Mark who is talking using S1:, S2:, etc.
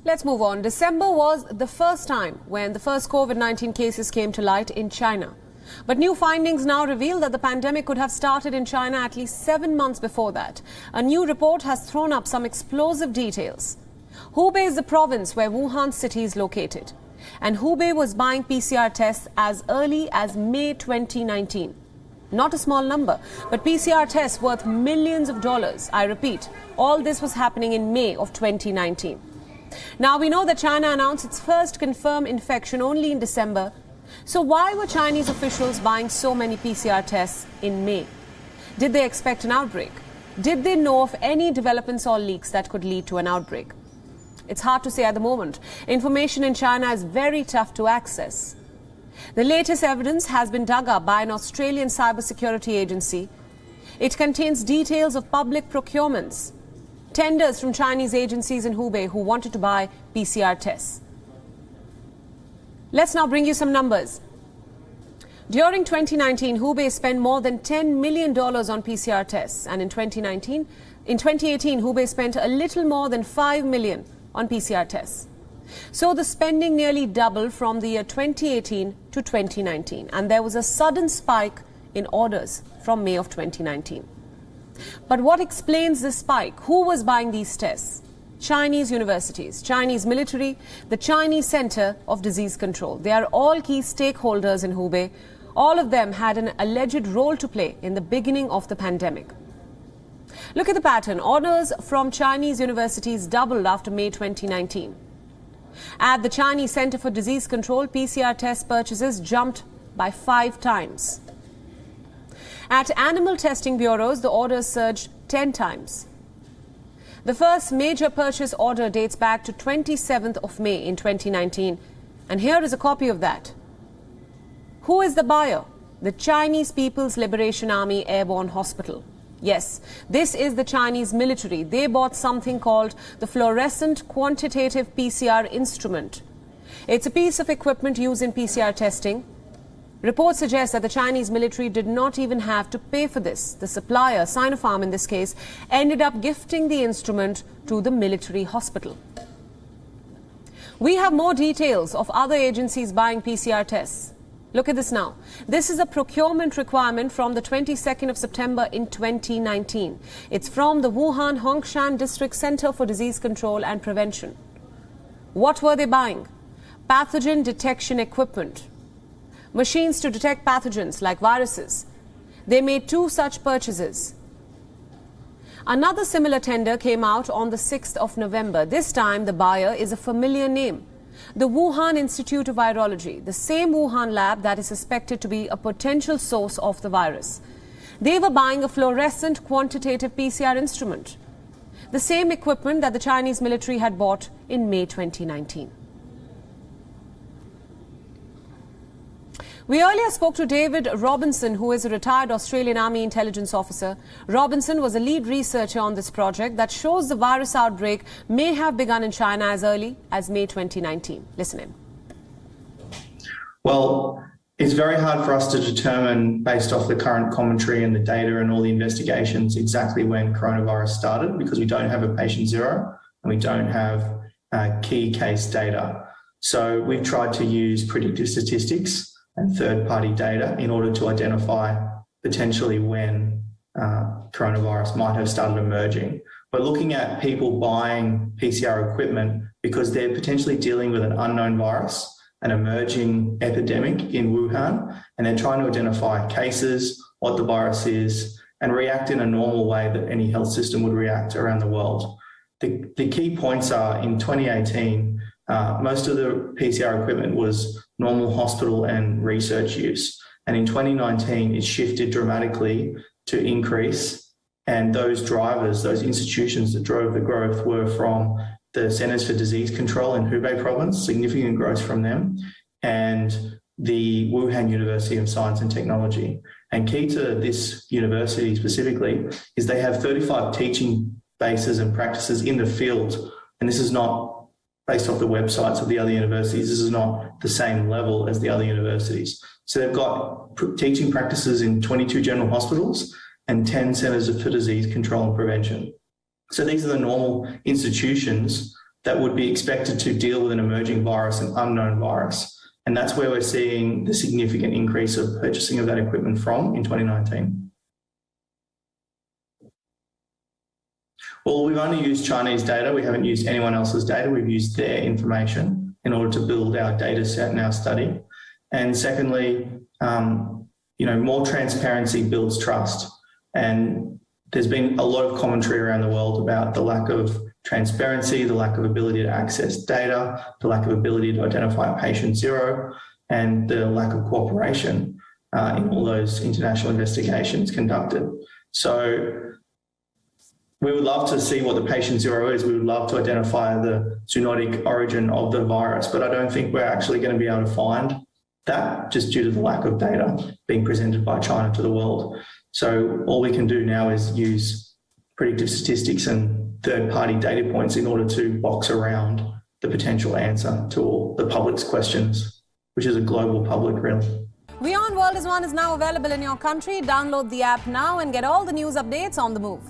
S1: Let's move on. December was the first time when the first COVID-19 cases came to light in China. But new findings now reveal that the pandemic could have started in China at least 7 months before that. A new report has thrown up some explosive details. Hubei is the province where Wuhan city is located. And Hubei was buying PCR tests as early as May 2019. Not a small number, but PCR tests worth millions of dollars. I repeat, all this was happening in May of 2019. Now we know that China announced its first confirmed infection only in December. So why were Chinese officials buying so many PCR tests in May? Did they expect an outbreak? Did they know of any developments or leaks that could lead to an outbreak? It's hard to say at the moment. Information in China is very tough to access. The latest evidence has been dug up by an Australian cybersecurity agency. It contains details of public procurements, tenders from Chinese agencies in Hubei who wanted to buy PCR tests. Let's now bring you some numbers. During 2019, Hubei spent more than $10 million on PCR tests. And in 2018, Hubei spent a little more than $5 million on PCR tests. So the spending nearly doubled from the year 2018 to 2019. And there was a sudden spike in orders from May of 2019. But what explains this spike? Who was buying these tests? Chinese universities, Chinese military, the Chinese Center of Disease Control. They are all key stakeholders in Hubei. All of them had an alleged role to play in the beginning of the pandemic. Look at the pattern. Orders from Chinese universities doubled after May 2019. At the Chinese Center for Disease Control, PCR test purchases jumped by 5 times. At animal testing bureaus, the orders surged 10 times. The first major purchase order dates back to 27th of May in 2019. And here is a copy of that. Who is the buyer? The Chinese People's Liberation Army Airborne Hospital. Yes, this is the Chinese military. They bought something called the fluorescent quantitative PCR instrument. It's a piece of equipment used in PCR testing. Reports suggest that the Chinese military did not even have to pay for this. The supplier, Sinopharm in this case, ended up gifting the instrument to the military hospital. We have more details of other agencies buying PCR tests. Look at this now. This is a procurement requirement from the 22nd of September in 2019. It's from the Wuhan Hongshan District Center for Disease Control and Prevention. What were they buying? Pathogen detection equipment. Machines to detect pathogens like viruses. They made 2 such purchases. Another similar tender came out on the 6th of November. This time the buyer is a familiar name. The Wuhan Institute of Virology, the same Wuhan lab that is suspected to be a potential source of the virus. They were buying a fluorescent quantitative PCR instrument, the same equipment that the Chinese military had bought in May 2019. We earlier spoke to David Robinson, who is a retired Australian Army intelligence officer. Robinson was a lead researcher on this project that shows the virus outbreak may have begun in China as early as May 2019. Listen in.
S2: Well, it's very hard for us to determine, based off the current commentary and the data and all the investigations, exactly when coronavirus started, because we don't have a patient zero and we don't have key case data. So we've tried to use predictive statistics and third-party data in order to identify potentially when coronavirus might have started emerging. But looking at people buying PCR equipment because they're potentially dealing with an unknown virus, an emerging epidemic in Wuhan, and they're trying to identify cases, what the virus is, and react in a normal way that any health system would react around the world. The key points are, in 2018, most of the PCR equipment was normal hospital and research use. And in 2019, it shifted dramatically to increase. And those drivers, those institutions that drove the growth were from the Centers for Disease Control in Hubei province, significant growth from them, and the Wuhan University of Science and Technology. And key to this university specifically is they have 35 teaching bases and practices in the field. And this is not based off the websites of the other universities. This is not the same level as the other universities. So they've got teaching practices in 22 general hospitals and 10 centers for disease control and prevention. So these are the normal institutions that would be expected to deal with an emerging virus, an unknown virus. And that's where we're seeing the significant increase of purchasing of that equipment from in 2019. Well, we've only used Chinese data. We haven't used anyone else's data. We've used their information in order to build our data set and our study. And secondly, more transparency builds trust. And there's been a lot of commentary around the world about the lack of transparency, the lack of ability to access data, the lack of ability to identify a patient zero, and the lack of cooperation in all those international investigations conducted. So we would love to see what the patient zero is. We would love to identify the zoonotic origin of the virus, but I don't think we're actually going to be able to find that just due to the lack of data being presented by China to the world. So all we can do now is use predictive statistics and third-party data points in order to box around the potential answer to all the public's questions, which is a global public, really.
S1: WION World is now available in your country. Download the app now and get all the news updates on the move.